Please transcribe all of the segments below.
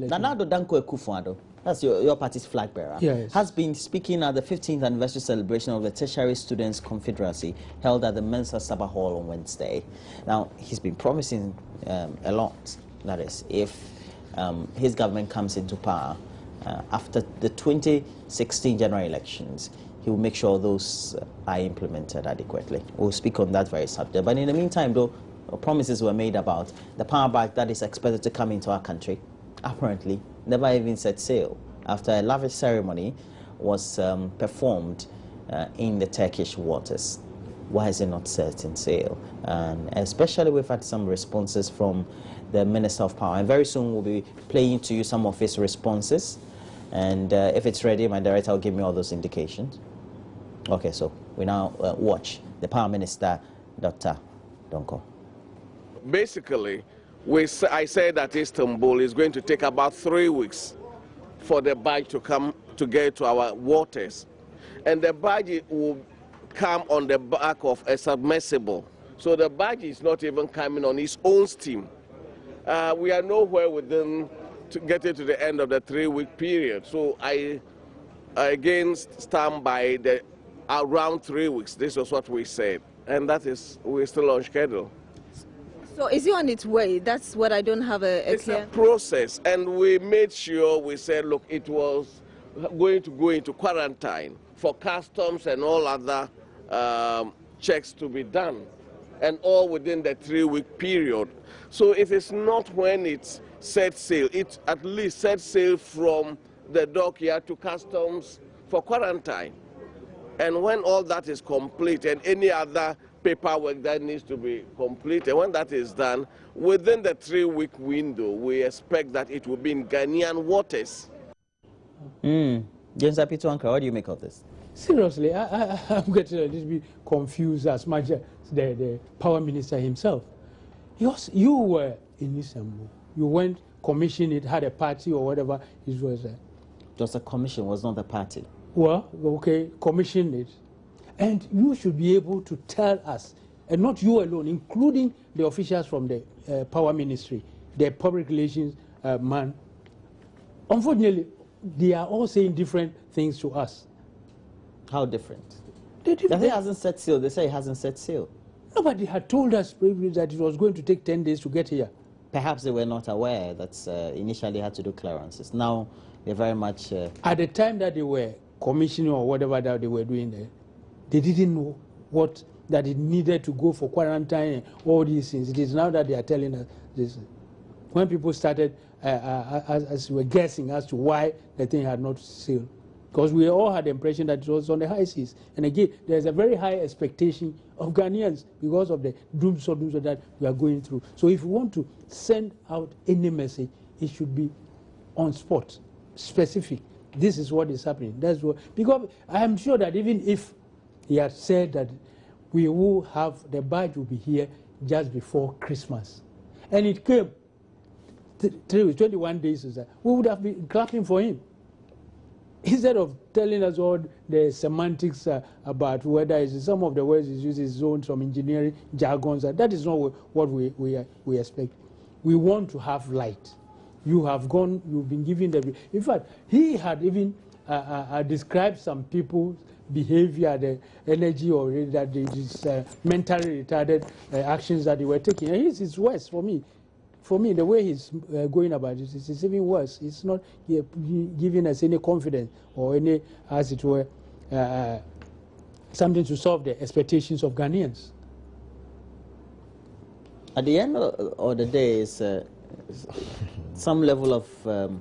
Nana Addo, that's your party's flag bearer, yes, has been speaking at the 15th anniversary celebration of the Tertiary Students' Confederacy held at the Mensa Sabah Hall on Wednesday. Now, he's been promising a lot, that is, if his government comes into power after the 2016 general elections, he will make sure those are implemented adequately. We'll speak on that very subject. But in the meantime, though, promises were made about the power barge that is expected to come into our country. Apparently, never even set sail after a lavish ceremony was performed in the Turkish waters. Why is it not set in sail? And especially we've had some responses from the Minister of Power. And very soon we'll be playing to you some of his responses. And if it's ready, my director will give me all those indications. Okay, so we now watch the Power Minister, Dr. Donko. Basically, I said that Istanbul is going to take about 3 weeks for the barge to come to get to our waters. And the barge will come on the back of a submersible. So the barge is not even coming on its own steam. We are nowhere within to get it to the end of the 3-week period. So I again stand by the around 3 weeks. This was what we said. And that is, we're still on schedule. So is it on its way? That's what I don't have a it's clear... a process, and we made sure, we said, look, it was going to go into quarantine for customs and all other checks to be done, and all within the 3-week period. So if it's not when it's set sail, it at least set sail from the dockyard to customs for quarantine. And when all that is complete and any other paperwork that needs to be completed, when that is done, within the 3-week window, we expect that it will be in Ghanaian waters. James Apituanka, what do you make of this? Seriously, I'm getting a little bit confused as much as the Power Minister himself. You were in Istanbul. You went, commissioned it, had a party or whatever it was. Just a commission, was not a party. Well, okay, commissioned it. And you should be able to tell us, and not you alone, including the officials from the Power Ministry, the public relations man. Unfortunately, they are all saying different things to us. How different? They're different. That hasn't set sail. They say it hasn't set sail. Nobody had told us previously that it was going to take 10 days to get here. Perhaps they were not aware that initially had to do clearances. Now they're very much... At the time that they were commissioning or whatever that they were doing there, they didn't know that it needed to go for quarantine and all these things. It is now that they are telling us this. When people started, as we were guessing as to why the thing had not sailed, because we all had the impression that it was on the high seas. And again, there's a very high expectation of Ghanaians because of the dooms that we are going through. So if we want to send out any message, it should be on spot, specific. This is what is happening. That's what, because I am sure that even if he had said that we will have, the barge will be here just before Christmas, and it came 21 days, we would have been clapping for him. Instead of telling us all the semantics about whether it's some of the words he uses his own, some engineering jargons, that is not what we expect. We want to have light. You have gone, you've been given the... In fact, he had even described some people's behavior, the energy or that these mentally retarded actions that they were taking. And it's worse for me. For me, the way he's going about it is even worse. It's not giving us any confidence or any, as it were, something to solve the expectations of Ghanaians. At the end of the day, is some level of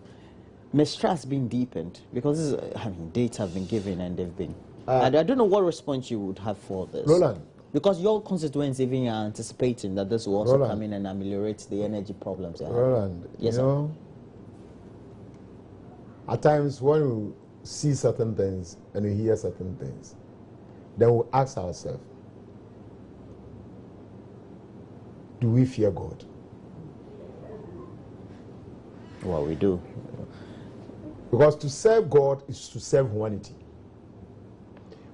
mistrust being deepened, because this is, dates have been given and they've been... I don't know what response you would have for this. Roland. Because your constituents even are anticipating that this will also come in and ameliorate the energy problems. Roland, yes, you know, at times when we see certain things and we hear certain things, then we ask ourselves, do we fear God? Well, we do. Because to serve God is to serve humanity.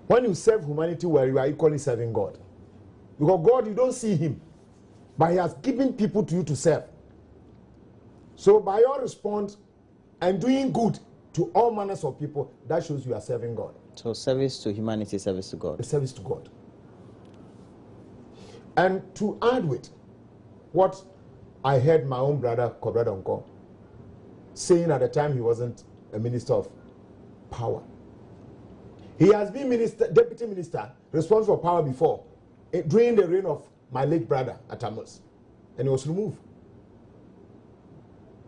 When you serve humanity, well, you are equally serving God. Because God, you don't see him, but he has given people to you to serve. So by your response, and doing good to all manners of people, that shows you are serving God. So service to humanity, service to God. A service to God. And to add with what I heard my own brother, Kobrada Unko, saying at the time he wasn't a minister of power. He has been deputy minister, responsible for power before, during the reign of my late brother, Atamos. And he was removed.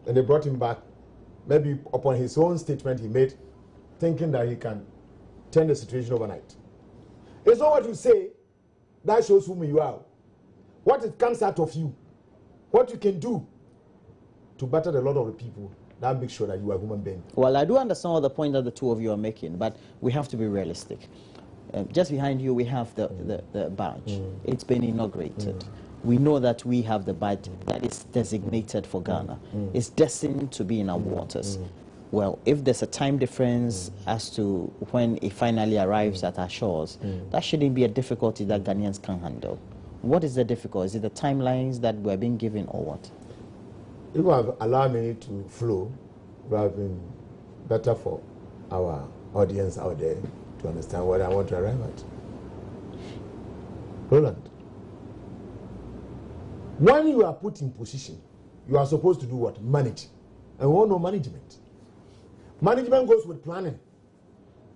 And they brought him back, maybe upon his own statement he made, thinking that he can turn the situation overnight. It's not what you say that shows whom you are. What it comes out of you, what you can do to better the lot of the people, that makes sure that you are a human being. Well, I do understand all the point that the two of you are making, but we have to be realistic. Just behind you, we have the barge. It's been inaugurated. We know that we have the barge that is designated for Ghana. It's destined to be in our waters. Well, if there's a time difference as to when it finally arrives at our shores, that shouldn't be a difficulty that Ghanaians can handle. What is the difficulty? Is it the timelines that we're being given or what? If you have allowed me to flow, it would have been better for our audience out there to understand what I want to arrive at. Roland, when you are put in position, you are supposed to do what? Manage. And we all know management. Management goes with planning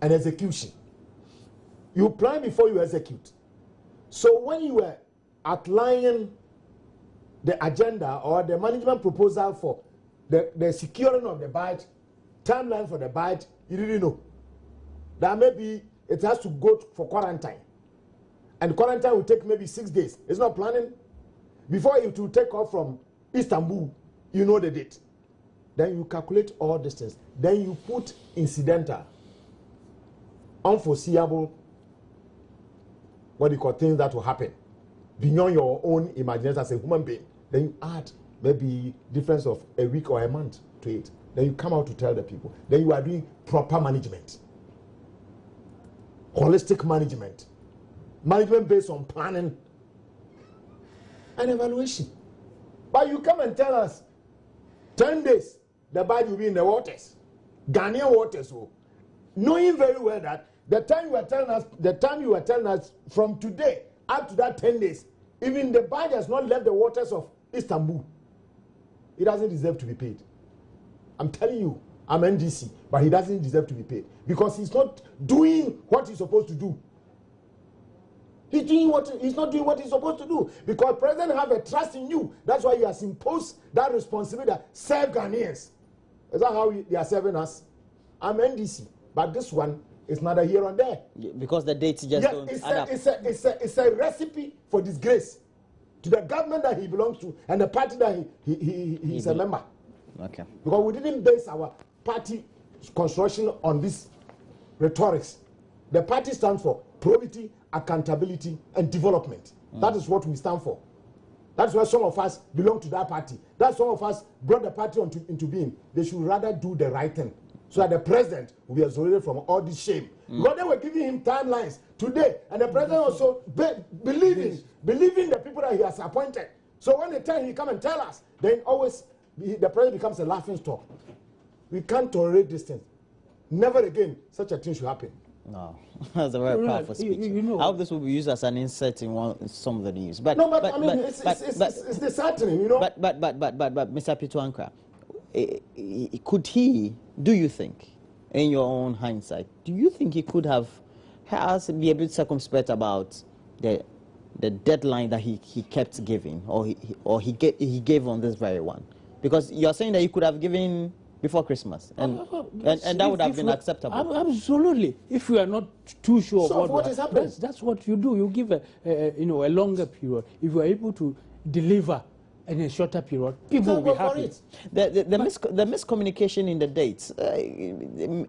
and execution. You plan before you execute. So when you were outlining the agenda or the management proposal for the securing of the barge, timeline for the barge, you didn't know. That maybe it has to go for quarantine. And quarantine will take maybe 6 days. It's not planning. Before it will take off from Istanbul, you know the date. Then you calculate all these things. Then you put incidental, unforeseeable, what do you call things that will happen beyond your own imagination as a human being. Then you add maybe difference of a week or a month to it. Then you come out to tell the people. Then you are doing proper management. Holistic management. Management based on planning and evaluation. But you come and tell us 10 days the barge will be in the waters. Ghanaian waters. Oh. Knowing very well that the time you were telling us from today up to that 10 days, even the barge has not left the waters of Istanbul. He doesn't deserve to be paid. I'm telling you, I'm NDC, but he doesn't deserve to be paid because he's not doing what he's supposed to do. He's not doing what he's supposed to do because President have a trust in you. That's why he has imposed that responsibility that serve Ghanaians. Is that how they are serving us? I'm NDC, but this one is neither here or there. Yeah, because the dates just don't add up. It's a recipe for disgrace to the government that he belongs to and the party that he's a member. Okay. Because we didn't base our party construction on this rhetorics. The party stands for probity, accountability, and development. That is what we stand for. That's why some of us belong to that party. That's some of us brought the party into being. They should rather do the right thing so that the president will be exonerated from all this shame. Because they were giving him timelines today, and the president also believing the people that he has appointed. So when the time he come and tell us, then always the president becomes a laughing stock. We can't tolerate this thing. Never again such a thing should happen. No, that's a very powerful speech. I hope this will be used as an insert in some of the news. But it's disheartening, you know. But Mr. Pituankra, do you think, in your own hindsight, do you think he could have be a bit circumspect about the deadline that he kept giving, or he gave on this very one? Because you're saying that he could have given before Christmas, and that would have been acceptable. Absolutely. If we are not too sure of what is happening, that's what you do. You give a longer period. If you are able to deliver in a shorter period, people will be happy. The miscommunication in the dates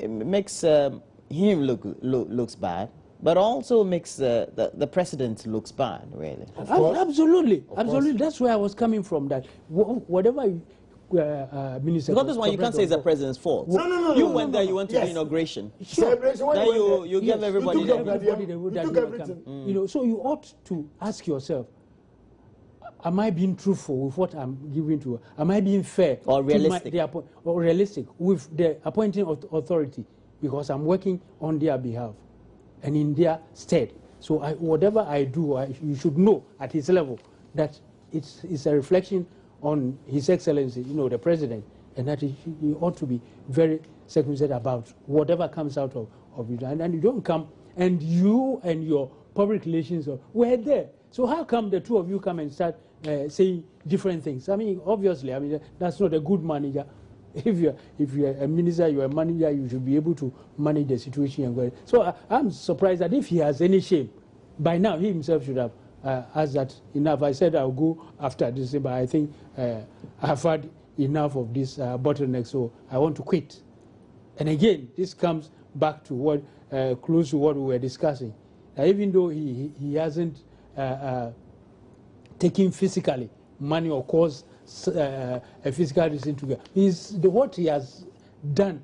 makes him looks bad, but also makes the president looks bad, really. Absolutely. That's where I was coming from. That whatever. Minister, because this one you can't say it's the president's fault. No. You went there, you went to the inauguration. Sure. Then you gave everybody the everything. You know, so you ought to ask yourself, am I being truthful with what I'm giving to her? Am I being fair? Or realistic? Or realistic with the appointing authority? Because I'm working on their behalf and in their stead. So whatever I do, you should know at his level that it's a reflection on His Excellency, the President, and that he ought to be very circumspect about whatever comes out of it. And you don't come, and you and your public relations were there. So how come the two of you come and start saying different things? I mean, obviously, that's not a good manager. If you're a minister, you're a manager, you should be able to manage the situation. So I'm surprised that if he has any shame, by now he himself should have asked that enough. I said I'll go after this, but I think I've had enough of this bottleneck, so I want to quit. And again, this comes back to what close to what we were discussing. Even though he hasn't taken physically money or caused a physical reason to Ghana, what he has done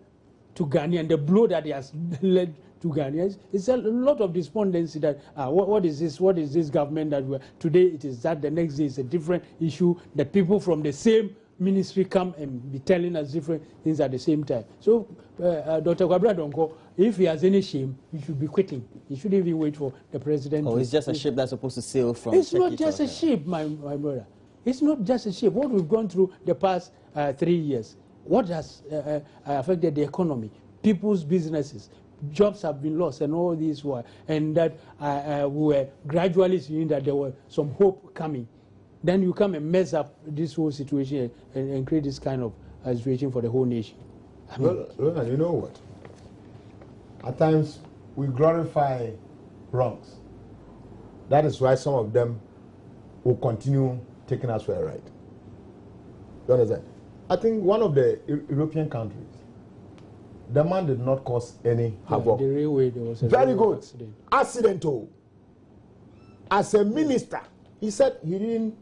to Ghana and the blow that he has led to Ghana, it's a lot of despondency that what is this government that today it is that, the next day it's a different issue, that people from the same ministry come and be telling us different things at the same time. So Dr. Kwabra Donko, if he has any shame, he should be quitting. He shouldn't even wait for the president. Oh, it's just a ship that's supposed to sail from. It's not just a ship, my brother. It's not just a ship. What we've gone through the past 3 years, what has affected the economy, people's businesses, jobs have been lost, and all these were, and that we were gradually seeing that there was some hope coming. Then you come and mess up this whole situation and create this kind of situation for the whole nation. Well, you know what? At times we glorify wrongs. That is why some of them will continue taking us for a ride. You understand? I think one of the European countries, the man did not cause any havoc. The railway, there was a very good accident. Accidental. As a minister, he said he didn't.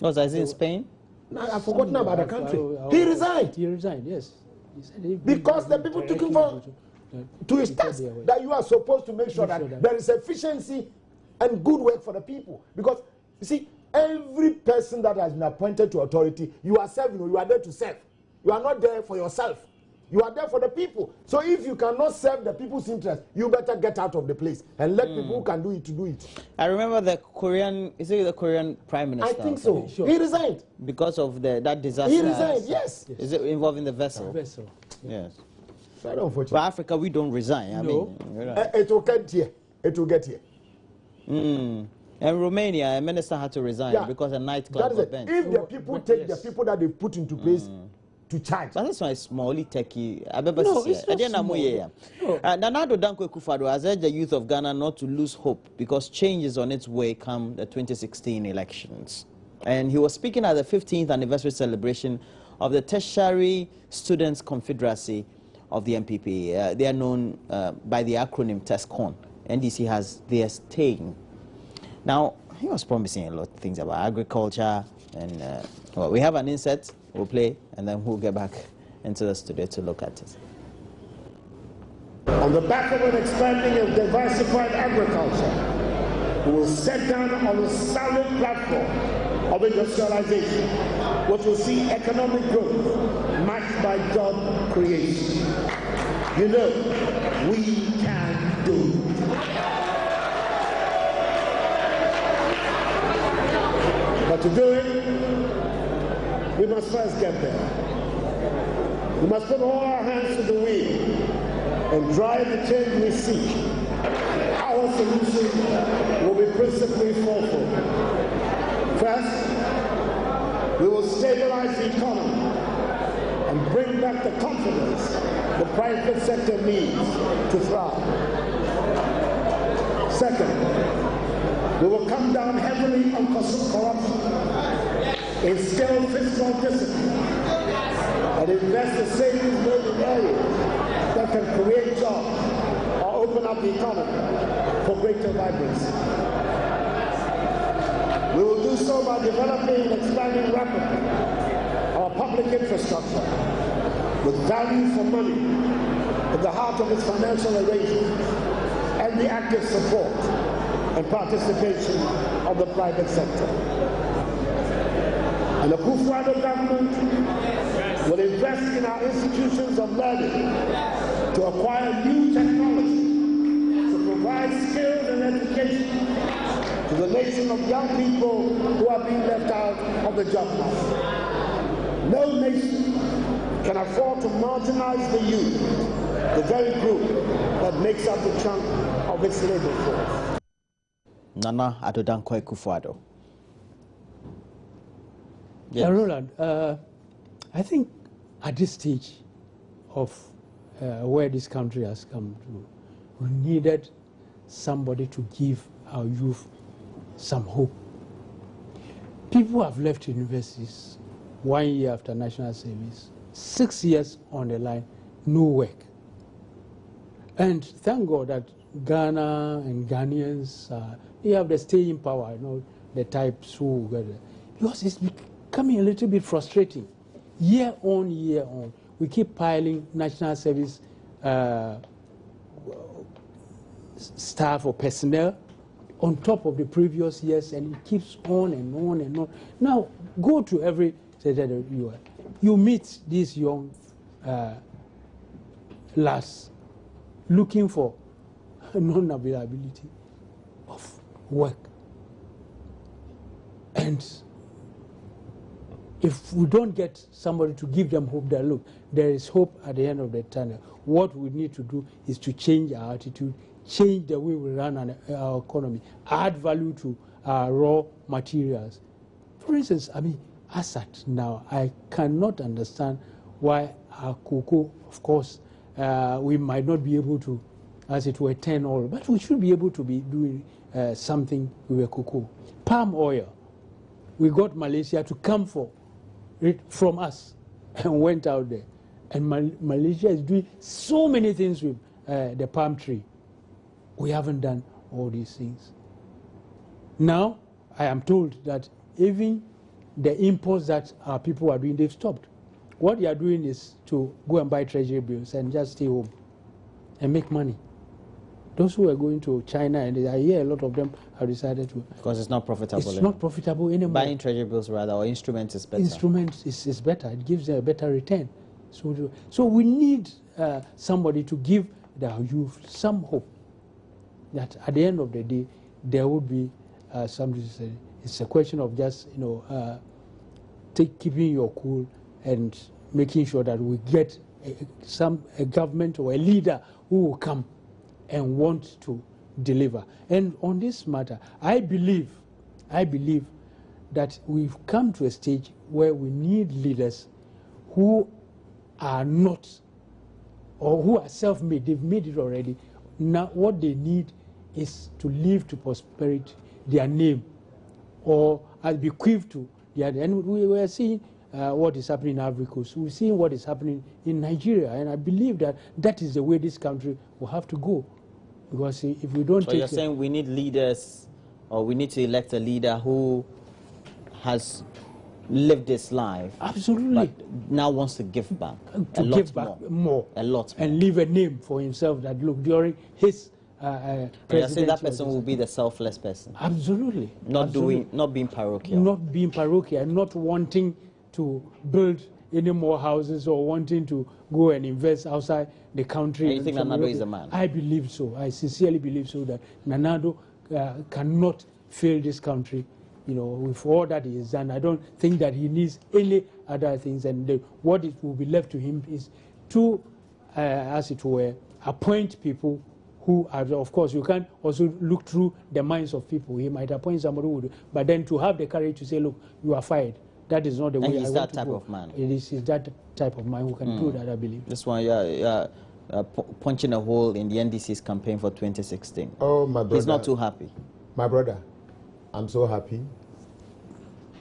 Was I in Spain? No, I've forgotten about the country. He resigned. He resigned, yes. He said because the people took him to his task that you are supposed to make sure that there is efficiency and good work for the people. Because, you see, every person that has been appointed to authority, you are serving, you are there to serve. You are not there for yourself. You are there for the people. So if you cannot serve the people's interest, you better get out of the place and let people who can do it to do it. I remember the Korean, is it the Korean Prime Minister? I think so. Sure. He resigned. Because of that disaster. He resigned, yes. Is it involving the vessel? The vessel. Yes. Very unfortunate. But Africa, we don't resign. I mean, it will get here. It will get here. And Romania, a minister had to resign because a nightclub was banned. If the people take the people that they put into place to charge. But that's why it's smally techie. No, it's not small. Nana Addo Dankwa Akufo-Addo has urged the youth of Ghana not to lose hope because change is on its way come the 2016 elections. And he was speaking at the 15th anniversary celebration of the Tertiary Students Confederacy of the MPP. They are known by the acronym TESCON. NDC has their staying. Now, he was promising a lot of things about agriculture, and well, we have an insert, we'll play, and then we'll get back into the studio to look at it. On the back of an expanding and diversified agriculture, we will set down on a solid platform of industrialization, which will see economic growth matched by job creation. You know, we can do it. But to do it, we must first get there. We must put all our hands to the wheel and drive the change we seek. Our solution will be principally fourfold. First, we will stabilize the economy and bring back the confidence the private sector needs to thrive. Second, we will come down heavily on corruption, instill fiscal discipline, and invest the savings made in areas that can create jobs or open up the economy for greater vibrancy. We will do so by developing and expanding rapidly our public infrastructure with value for money at the heart of its financial arrangements and the active support and participation of the private sector. And the Akufo-Addo government will invest in our institutions of learning to acquire new technology, to provide skills and education to the nation of young people who are being left out of the job market. No nation can afford to marginalize the youth, the very group that makes up the chunk of its labor force. Nana Addo Akufo-Addo. Yes. Roland, I think at this stage of where this country has come to, we needed somebody to give our youth some hope. People have left universities 1 year after national service, 6 years on the line, no work. And thank God that Ghana and Ghanaians, they have the staying power, you know, the types who get it. Because it's becoming a little bit frustrating. Year on, we keep piling national service staff or personnel on top of the previous years, and it keeps on and on and on. Now, go to every you meet these young lads looking for non-availability of work. And if we don't get somebody to give them hope that, look, there is hope at the end of the tunnel, what we need to do is to change our attitude, change the way we run our economy, add value to our raw materials. For instance, I mean, Assad now, I cannot understand why our cocoa, of course, we might not be able to, as it were, turn all, but we should be able to be doing something with a cocoa. Palm oil, we got Malaysia to come for it from us and went out there. And Malaysia is doing so many things with the palm tree. We haven't done all these things. Now, I am told that even the imports that our people are doing, they've stopped. What they are doing is to go and buy treasury bills and just stay home and make money. Those who are going to China, and I hear a lot of them have decided to. Because it's not profitable. It's not profitable anymore. Buying treasury bills rather, or instruments is better. Instruments is better. It gives a better return. So we need somebody to give our youth some hope that at the end of the day, there would be something to say. It's a question of just, keeping your cool and making sure that we get a government or a leader who will come and want to deliver. And on this matter, I believe that we've come to a stage where we need leaders who are not, or who are self-made. They've made it already. Now what they need is to leave to prosperity their name, or bequeath to their name. And we were seeing what is happening in Ivory Coast. We're seeing what is happening in Nigeria. And I believe that that is the way this country will have to go. Because if we don't so you're saying we need leaders, or we need to elect a leader who has lived this life. Absolutely. But now wants to give back. To give back more. A lot more. And leave a name for himself that, look, during his you're saying that person will be the selfless person. Absolutely. Not being parochial. Not being parochial, not wanting to build any more houses or wanting to go and invest outside the country. And you think Nana Addo is the man? I believe so. I sincerely believe so, that Nana Addo cannot fail this country, with all that he has done. I don't think that he needs any other things. And what it will be left to him is to, as it were, appoint people who are, of course, you can also look through the minds of people. He might appoint somebody who would, but then to have the courage to say, look, you are fired. That is not the way I want to go. He's that type of man. It is that type of man who can do that, I believe. This one, punching a hole in the NDC's campaign for 2016. Oh, my brother. He's not too happy. My brother, I'm so happy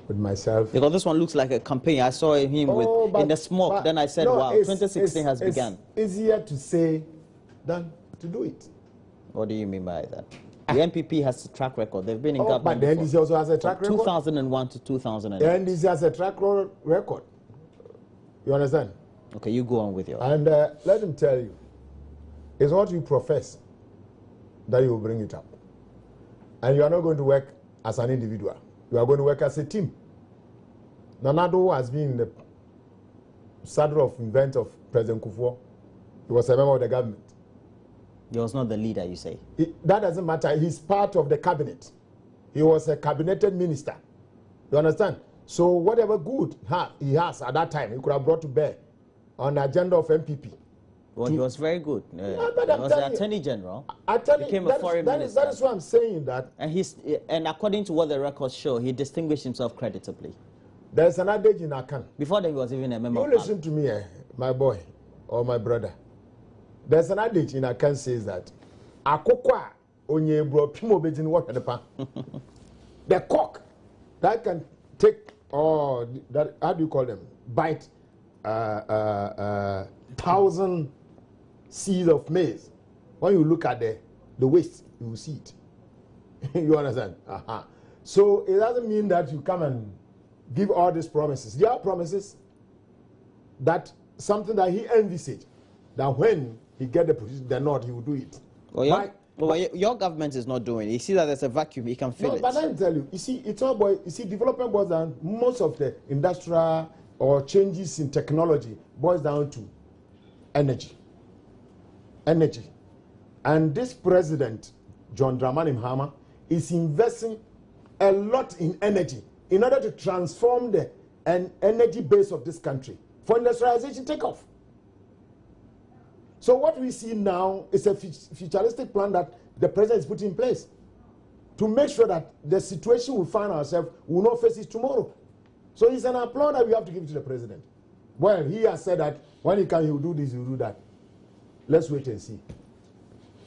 with myself. Because this one looks like a campaign. I saw him in the smoke. Then I said, wow, 2016 has begun. It's easier to say than to do it. What do you mean by that? The NPP has a track record. They've been in government. But the NDC also has a track record. 2001 to 2008. The NDC has a track record. You understand? Okay, you go on with your. And let him tell you, it's what you profess that you will bring it up. And you are not going to work as an individual. You are going to work as a team. Nana Addo has been in the saddle of event of President Kufuor. He was a member of the government. He was not the leader, you say? That doesn't matter. He's part of the cabinet. He was a cabineted minister. You understand? So whatever good he has at that time, he could have brought to bear on the agenda of MPP. Well, he was very good. He but was the Attorney General. I tell you, became a foreign minister. That is why I'm saying that. And according to what the records show, he distinguished himself creditably. There's an adage in Akan. Before then, he was even a member You of listen to me, my boy or my brother. There's an adage in Akan says that Akokwa onye bro pimo bejin what the cock that can take that, how do you call them, bite 1,000 seeds of maize. When you look at the waste, you will see it. You understand? So it doesn't mean that you come and give all these promises. There are promises that something that he envisaged, that when he get the position, the nod, he will do it. Well, your government is not doing it. You see that there's a vacuum, you can fill it. But I tell you, it's all development boils down, most of the industrial or changes in technology boils down to energy. Energy. And this president, John Dramani Mahama, is investing a lot in energy in order to transform the energy base of this country for industrialization takeoff. So what we see now is a futuristic plan that the president is putting in place to make sure that the situation we find ourselves will not face it tomorrow. So it's an applaud that we have to give to the president. Well, he has said that when he can, he will do this, he will do that. Let's wait and see.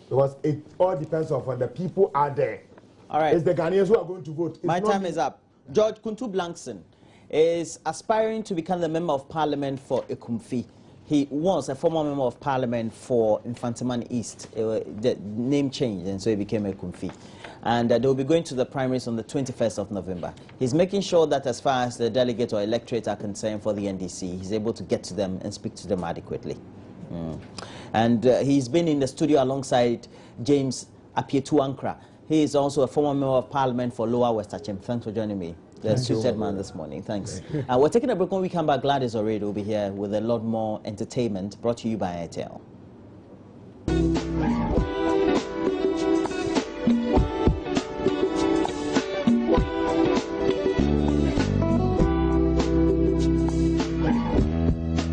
Because it all depends on when the people are there. All right. It's the Ghanaians who are going to vote. My time is up. George Kuntu Blankson is aspiring to become the Member of Parliament for Ekumfi. He was a former Member of Parliament for Infantiman East. The name changed, and so he became Ekumfi. And they will be going to the primaries on the 21st of November. He's making sure that as far as the delegate or electorate are concerned for the NDC, he's able to get to them and speak to them adequately. And he's been in the studio alongside James Apietu Ankra. He is also a former Member of Parliament for Lower West Achem. Thanks for joining me. The suited man this morning. Thanks. We're taking a break. When we come back, Gladys Already will be here with a lot more entertainment brought to you by Airtel.